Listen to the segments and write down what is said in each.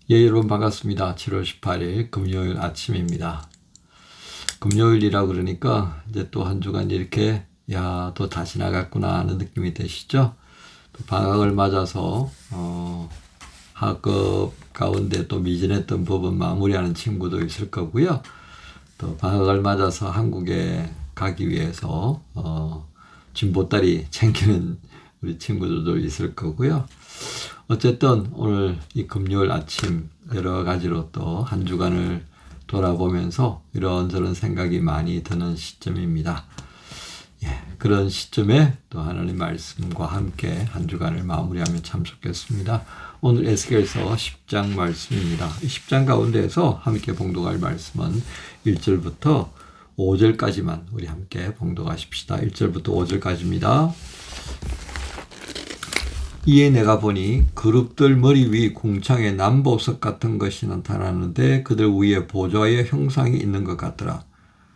예, 여러분 반갑습니다. 7월 18일 금요일 아침입니다. 금요일이라 그러니까 이제 또 한 주간 이렇게 또 다 지나갔구나 하는 느낌이 되시죠? 또 방학을 맞아서 학급 가운데 또 미진했던 부분 마무리하는 친구도 있을 거고요. 또 방학을 맞아서 한국에 가기 위해서 진보다리 챙기는 우리 친구들도 있을 거고요. 어쨌든 오늘 이 금요일 아침 여러 가지로 또 한 주간을 돌아보면서 이런저런 생각이 많이 드는 시점입니다. 그런 시점에 또 하나님 말씀과 함께 한 주간을 마무리하면 참 좋겠습니다. 오늘 에스겔서 10장 말씀입니다. 10장 가운데에서 함께 봉독할 말씀은 1절부터 5절까지만 우리 함께 봉독하십시다. 1절부터 5절까지입니다. 이에 내가 보니 그룹들 머리 위 궁창에 남보석 같은 것이 나타나는데 그들 위에 보좌의 형상이 있는 것 같더라.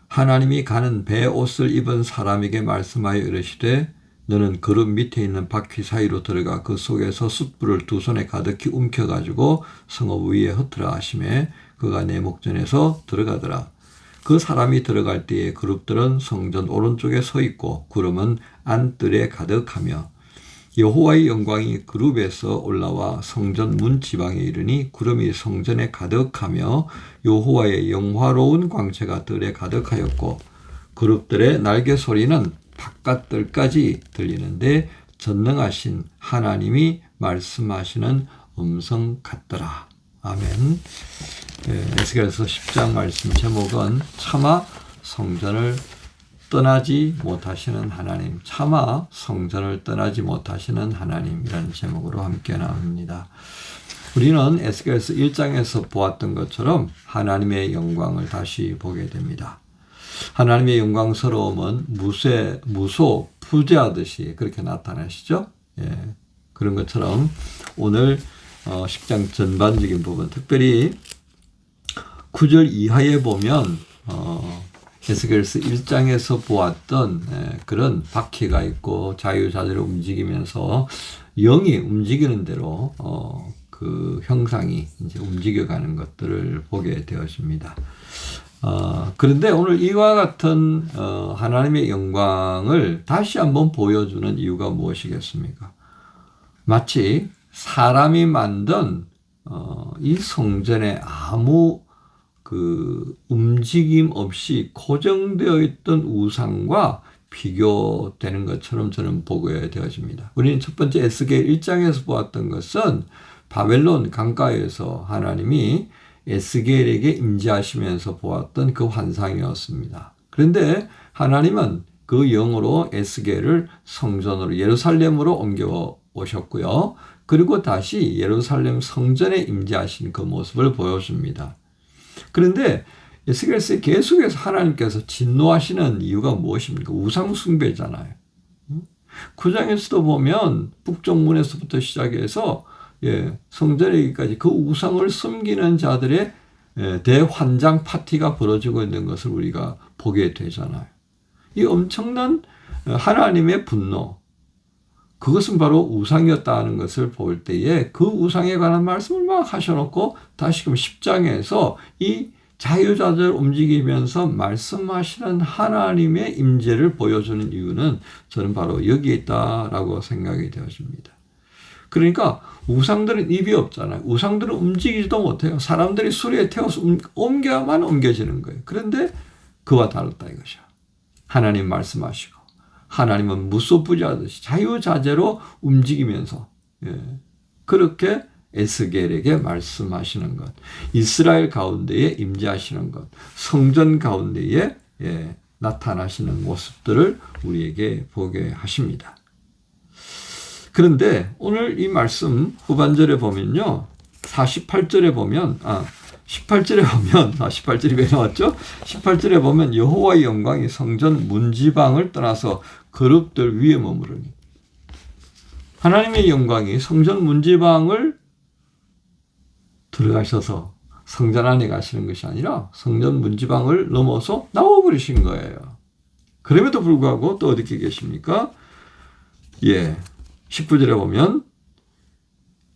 하나님이 가는 배 옷을 입은 사람에게 말씀하여 이르시되 너는 그룹 밑에 있는 바퀴 사이로 들어가 그 속에서 숯불을 두 손에 가득히 움켜가지고 성읍 위에 흩으라 하시매 그가 내 목전에서 들어가더라. 그 사람이 들어갈 때에 그룹들은 성전 오른쪽에 서 있고 구름은 안뜰에 가득하며 여호와의 영광이 그룹에서 올라와 성전 문 지방에 이르니 구름이 성전에 가득하며 여호와의 영화로운 광채가 들에 가득하였고 그룹들의 날개 소리는 바깥들까지 들리는데 전능하신 하나님이 말씀하시는 음성 같더라. 아멘. 에스겔서 10장 말씀 제목은 차마 성전을 떠나지 못하시는 하나님, 차마 성전을 떠나지 못하시는 하나님이라는 제목으로 함께 나옵니다. 우리는 에스겔서 1장에서 보았던 것처럼 하나님의 영광을 다시 보게 됩니다. 하나님의 영광스러움은 무소 부재하듯이 그렇게 나타나시죠. 그런 것처럼 오늘 10장 전반적인 부분, 특별히 9절 이하에 보면 에스겔서 1장에서 보았던 그런 바퀴가 있고 자유자재로 움직이면서 영이 움직이는 대로 그 형상이 이제 움직여가는 것들을 보게 되었습니다. 그런데 오늘 이와 같은 하나님의 영광을 다시 한번 보여주는 이유가 무엇이겠습니까? 마치 사람이 만든 이 성전에 아무 그 움직임 없이 고정되어 있던 우상과 비교되는 것처럼 저는 보게 되어집니다. 우리는 첫 번째 에스겔 1장에서 보았던 것은 바벨론 강가에서 하나님이 에스겔에게 임재하시면서 보았던 그 환상이었습니다. 그런데 하나님은 그 영으로 에스겔을 성전으로 예루살렘으로 옮겨 오셨고요. 그리고 다시 예루살렘 성전에 임재하신 그 모습을 보여줍니다. 그런데 에스겔서에 계속해서 하나님께서 진노하시는 이유가 무엇입니까? 우상 숭배잖아요. 9장에서도 보면 북쪽문에서부터 시작해서 성전에까지 그 우상을 섬기는 자들의 대환장 파티가 벌어지고 있는 것을 우리가 보게 되잖아요. 이 엄청난 하나님의 분노, 그것은 바로 우상이었다는 것을 볼 때에 그 우상에 관한 말씀을 막 하셔놓고 다시금 10장에서 이 자유자재를 움직이면서 말씀하시는 하나님의 임재를 보여주는 이유는 저는 바로 여기에 있다라고 생각이 되어집니다. 그러니까 우상들은 입이 없잖아요. 우상들은 움직이지도 못해요. 사람들이 수레에 태워서 옮겨야만 옮겨지는 거예요. 그런데 그와 다르다 이것이야. 하나님 말씀하시고 하나님은 무소부지하듯이 자유자재로 움직이면서 그렇게 에스겔에게 말씀하시는 것, 이스라엘 가운데에 임재하시는 것, 성전 가운데에 나타나시는 모습들을 우리에게 보게 하십니다. 그런데 오늘 이 말씀 후반절에 보면요, 18절에 보면 18절이 왜 나왔죠? 18절에 보면 여호와의 영광이 성전 문지방을 떠나서 그룹들 위에 머무르니, 하나님의 영광이 성전 문지방을 들어가셔서 성전 안에 가시는 것이 아니라 성전 문지방을 넘어서 나와버리신 거예요. 그럼에도 불구하고 또 어떻게 계십니까? 19절에 보면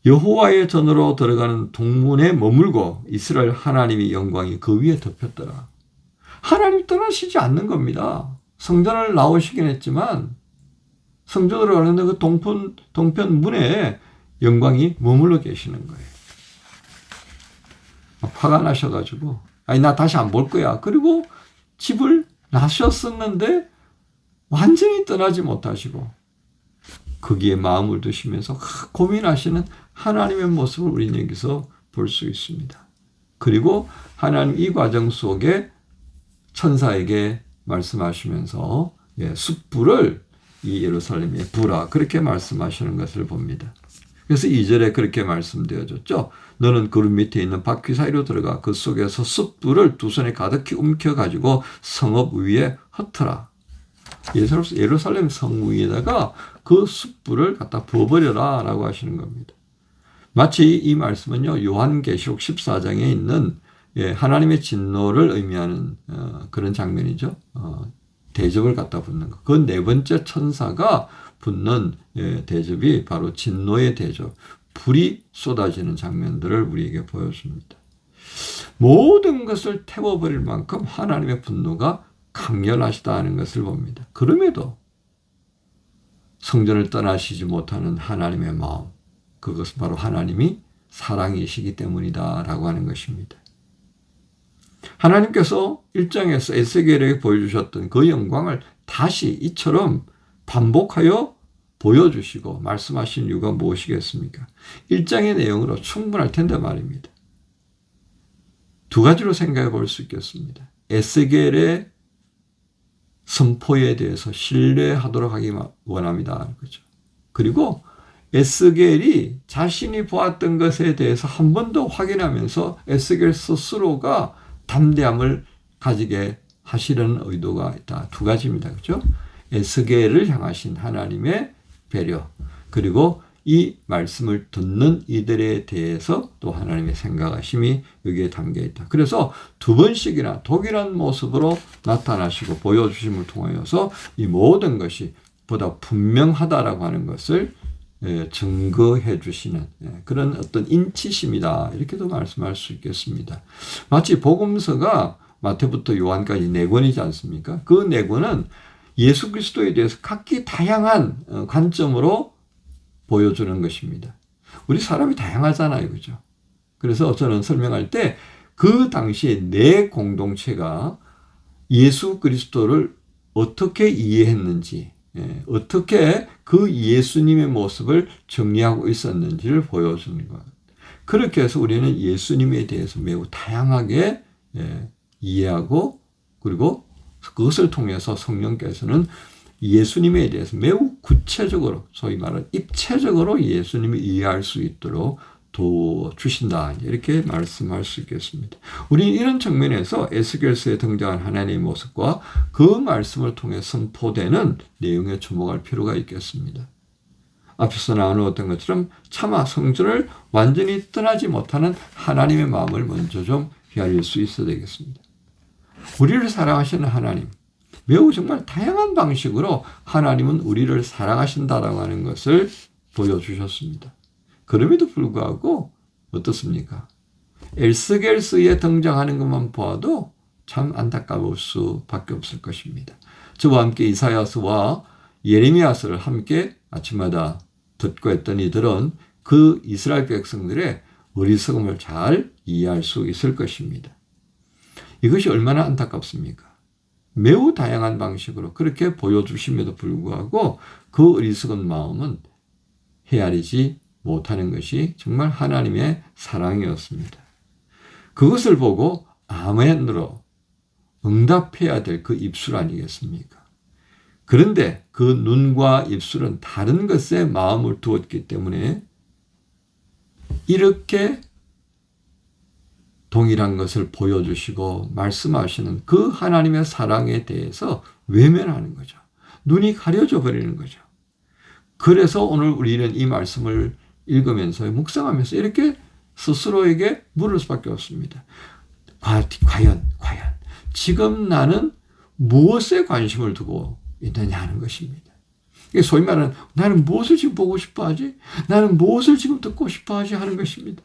여호와의 전으로 들어가는 동문에 머물고 이스라엘 하나님의 영광이 그 위에 덮였더라. 하나님 떠나시지 않는 겁니다. 성전을 나오시긴 했지만 성전으로 가는데 그 동편 문에 영광이 머물러 계시는 거예요. 화가 나셔가지고 아니 나 다시 안 볼 거야. 그리고 집을 나셨었는데 완전히 떠나지 못하시고 거기에 마음을 두시면서 고민하시는 하나님의 모습을 우리는 여기서 볼 수 있습니다. 그리고 하나님 이 과정 속에 천사에게 말씀하시면서 숯불을 이 예루살렘에 부라 그렇게 말씀하시는 것을 봅니다. 그래서 2절에 그렇게 말씀되어졌죠. 너는 그룹 밑에 있는 바퀴 사이로 들어가 그 속에서 숯불을 두 손에 가득히 움켜가지고 성읍 위에 흩어라. 예루살렘 성 위에다가 그 숯불을 갖다 부어버려라 라고 하시는 겁니다. 마치 이 말씀은요, 요한계시록 14장에 있는 하나님의 진노를 의미하는 그런 장면이죠. 대접을 갖다 붓는 것. 그 네 번째 천사가 붙는 대접이 바로 진노의 대접, 불이 쏟아지는 장면들을 우리에게 보여줍니다. 모든 것을 태워버릴 만큼 하나님의 분노가 강렬하시다는 것을 봅니다. 그럼에도 성전을 떠나시지 못하는 하나님의 마음, 그것은 바로 하나님이 사랑이시기 때문이다라고 하는 것입니다. 하나님께서 1장에서 에스겔에게 보여주셨던 그 영광을 다시 이처럼 반복하여 보여주시고 말씀하신 이유가 무엇이겠습니까? 1장의 내용으로 충분할 텐데 말입니다. 두 가지로 생각해 볼 수 있겠습니다. 에스겔의 선포에 대해서 신뢰하도록 하기 원합니다. 그렇죠? 그리고 에스겔이 자신이 보았던 것에 대해서 한 번 더 확인하면서 에스겔 스스로가 담대함을 가지게 하시려는 의도가 있다. 두 가지입니다. 그렇죠? 에스겔을 향하신 하나님의 배려, 그리고 이 말씀을 듣는 이들에 대해서 또 하나님의 생각하심이 여기에 담겨 있다. 그래서 두 번씩이나 동일한 모습으로 나타나시고 보여주심을 통하여서 이 모든 것이 보다 분명하다라고 하는 것을 증거해 주시는 그런 어떤 인치심이다. 이렇게도 말씀할 수 있겠습니다. 마치 복음서가 마태부터 요한까지 4권이지 않습니까? 그 4권은 예수 그리스도에 대해서 각기 다양한 관점으로 보여주는 것입니다. 우리 사람이 다양하잖아요. 그죠? 그래서 저는 설명할 때 그 당시에 내 공동체가 예수 그리스도를 어떻게 이해했는지, 어떻게 그 예수님의 모습을 정리하고 있었는지를 보여주는 것. 그렇게 해서 우리는 예수님에 대해서 매우 다양하게 이해하고 그리고 그것을 통해서 성령께서는 예수님에 대해서 매우 구체적으로 소위 말하는 입체적으로 예수님을 이해할 수 있도록 도와주신다. 이렇게 말씀할 수 있겠습니다. 우리는 이런 측면에서 에스겔서에 등장한 하나님의 모습과 그 말씀을 통해 선포되는 내용에 주목할 필요가 있겠습니다. 앞에서 나누었던 것처럼 차마 성전을 완전히 떠나지 못하는 하나님의 마음을 먼저 좀 헤아릴 수 있어야 되겠습니다. 우리를 사랑하시는 하나님, 매우 정말 다양한 방식으로 하나님은 우리를 사랑하신다라고 하는 것을 보여주셨습니다. 그럼에도 불구하고 어떻습니까? 에스겔서에 등장하는 것만 보아도 참 안타까울 수밖에 없을 것입니다. 저와 함께 이사야서와 예레미야서를 함께 아침마다 듣고 했던 이들은 그 이스라엘 백성들의 어리석음을 잘 이해할 수 있을 것입니다. 이것이 얼마나 안타깝습니까? 매우 다양한 방식으로 그렇게 보여주심에도 불구하고 그 어리석은 마음은 헤아리지 못하는 것이 정말 하나님의 사랑이었습니다. 그것을 보고 아멘으로 응답해야 될 그 입술 아니겠습니까? 그런데 그 눈과 입술은 다른 것에 마음을 두었기 때문에 이렇게 동일한 것을 보여주시고 말씀하시는 그 하나님의 사랑에 대해서 외면하는 거죠. 눈이 가려져 버리는 거죠. 그래서 오늘 우리는 이 말씀을 읽으면서 묵상하면서 이렇게 스스로에게 물을 수밖에 없습니다. 과연 지금 나는 무엇에 관심을 두고 있느냐 하는 것입니다. 소위 말하는 나는 무엇을 지금 보고 싶어 하지? 나는 무엇을 지금 듣고 싶어 하지? 하는 것입니다.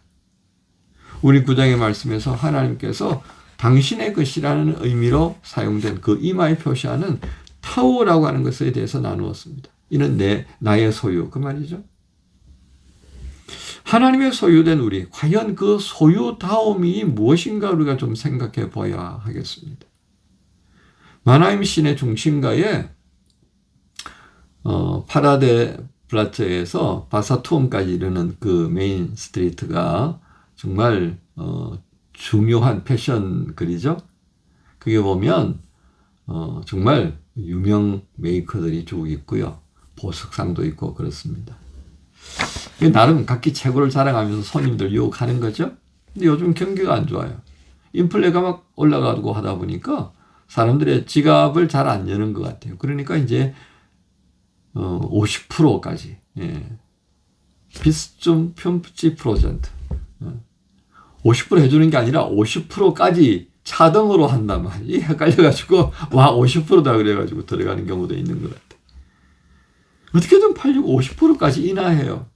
우리 구장의 말씀에서 하나님께서 당신의 것이라는 의미로 사용된 그 이마에 표시하는 타오라고 하는 것에 대해서 나누었습니다. 이는 나의 소유, 그 말이죠. 하나님의 소유된 우리, 과연 그 소유다움이 무엇인가 우리가 좀 생각해 봐야 하겠습니다. 마나임 시내 중심가에 파라데 플라츠에서 바사투움까지 이르는 그 메인 스트리트가 정말 중요한 패션 거리죠. 그게 보면 정말 유명 메이커들이 쭉 있고요. 보석상도 있고 그렇습니다. 나름 각기 최고를 자랑하면서 손님들 유혹하는 거죠. 근데 요즘 경기가 안 좋아요. 인플레가 막 올라가고 하다 보니까 사람들의 지갑을 잘 안 여는 것 같아요. 그러니까 이제 50%까지 비스좀 50%, 50% 해주는 게 아니라 50%까지 차등으로 한단 말이에요. 헷갈려가지고 와 50%다 그래가지고 들어가는 경우도 있는 것 같아요. 어떻게든 팔려고 50%까지 인하해요.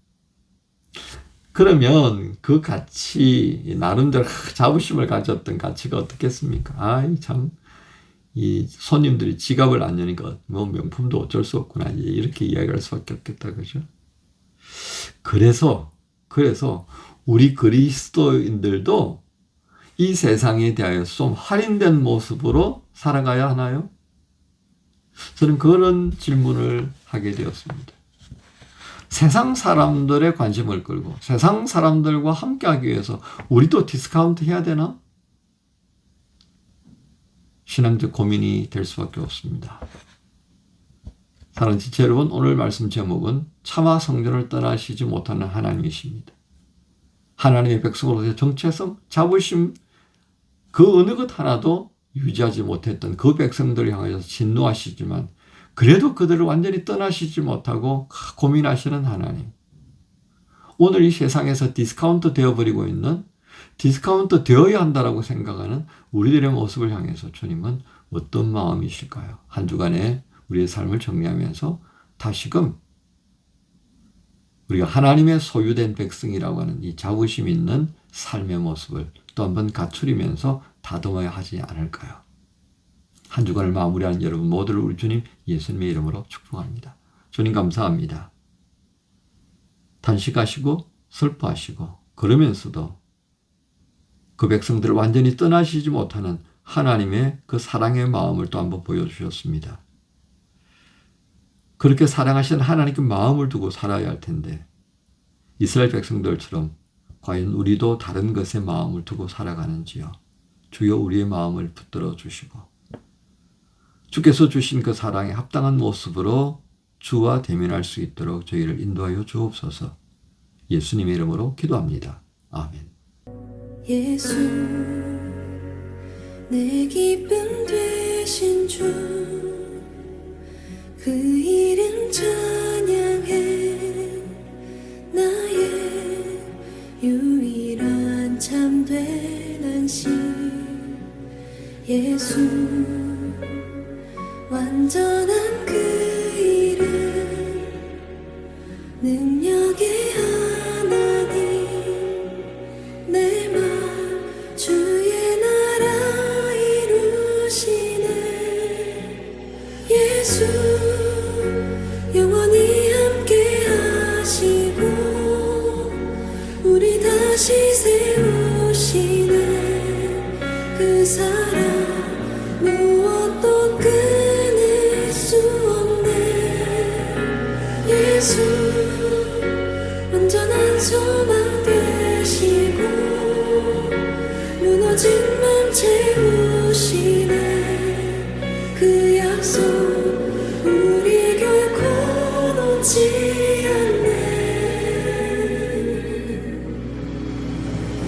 그러면 그 가치, 나름대로 자부심을 가졌던 가치가 어떻겠습니까? 아이, 참, 이 손님들이 지갑을 안 여니까 뭐 명품도 어쩔 수 없구나. 이렇게 이야기할 수밖에 없겠다. 그죠? 그래서 우리 그리스도인들도 이 세상에 대하여 좀 할인된 모습으로 살아가야 하나요? 저는 그런 질문을 하게 되었습니다. 세상 사람들의 관심을 끌고 세상 사람들과 함께하기 위해서 우리도 디스카운트 해야 되나? 신앙적 고민이 될 수밖에 없습니다. 사랑하는 지체 여러분, 오늘 말씀 제목은 차마 성전을 떠나시지 못하는 하나님이십니다. 하나님의 백성으로서의 정체성, 자부심, 그 어느 것 하나도 유지하지 못했던 그 백성들을 향하여서 진노하시지만 그래도 그들을 완전히 떠나시지 못하고 고민하시는 하나님. 오늘 이 세상에서 디스카운트 되어버리고 있는, 디스카운트 되어야 한다라고 생각하는 우리들의 모습을 향해서 주님은 어떤 마음이실까요? 한 주간에 우리의 삶을 정리하면서 다시금 우리가 하나님의 소유된 백성이라고 하는 이 자부심 있는 삶의 모습을 또 한번 갖추리면서 다듬어야 하지 않을까요? 한 주간을 마무리하는 여러분 모두를 우리 주님 예수님의 이름으로 축복합니다. 주님 감사합니다. 단식하시고 슬퍼하시고 그러면서도 그 백성들을 완전히 떠나시지 못하는 하나님의 그 사랑의 마음을 또 한번 보여주셨습니다. 그렇게 사랑하시는 하나님께 마음을 두고 살아야 할 텐데 이스라엘 백성들처럼 과연 우리도 다른 것에 마음을 두고 살아가는지요. 주여 우리의 마음을 붙들어 주시고 주께서 주신 그 사랑에 합당한 모습으로 주와 대면할 수 있도록 저희를 인도하여 주옵소서. 예수님의 이름으로 기도합니다. 아멘. 예수 내 기쁨 되신 주 그 이름 찬양해 나의 유일한 참된 안심 예수 완전한 그 이름 능력의 하나님 내 맘 주의 나라 이루시네 예수 영원히 함께 하시고 우리 다시 세우시네 그 사랑 무엇도 끊을 수 없네 예수 온전한 소망 되시고 무너진 맘 채우시네 그 약속 우리 결코 놓지 않네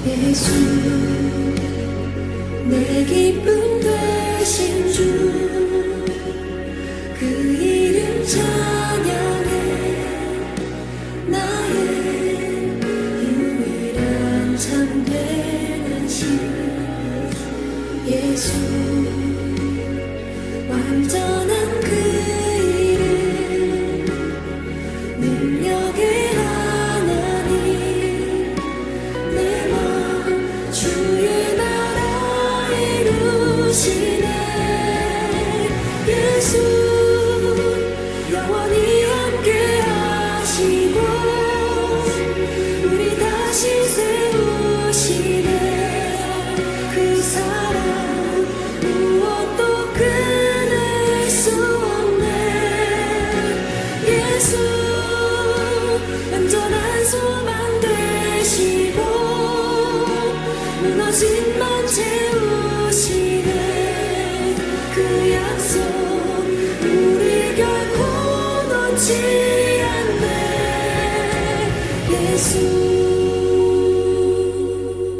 예수 내 기쁨 되신 주 그 이름 찬양해 나의 유일한 참된 안심 예수 완전한 그 이름 채우시네. 예수 영원히 함께 하시고 우리 다시 세우시네. 그 사랑 무엇도 끊을 수 없네. 예수 온전한 소망 되시고 무너진 맘 채우시네. 그 약속 우리 결코 놓지 않네. 예수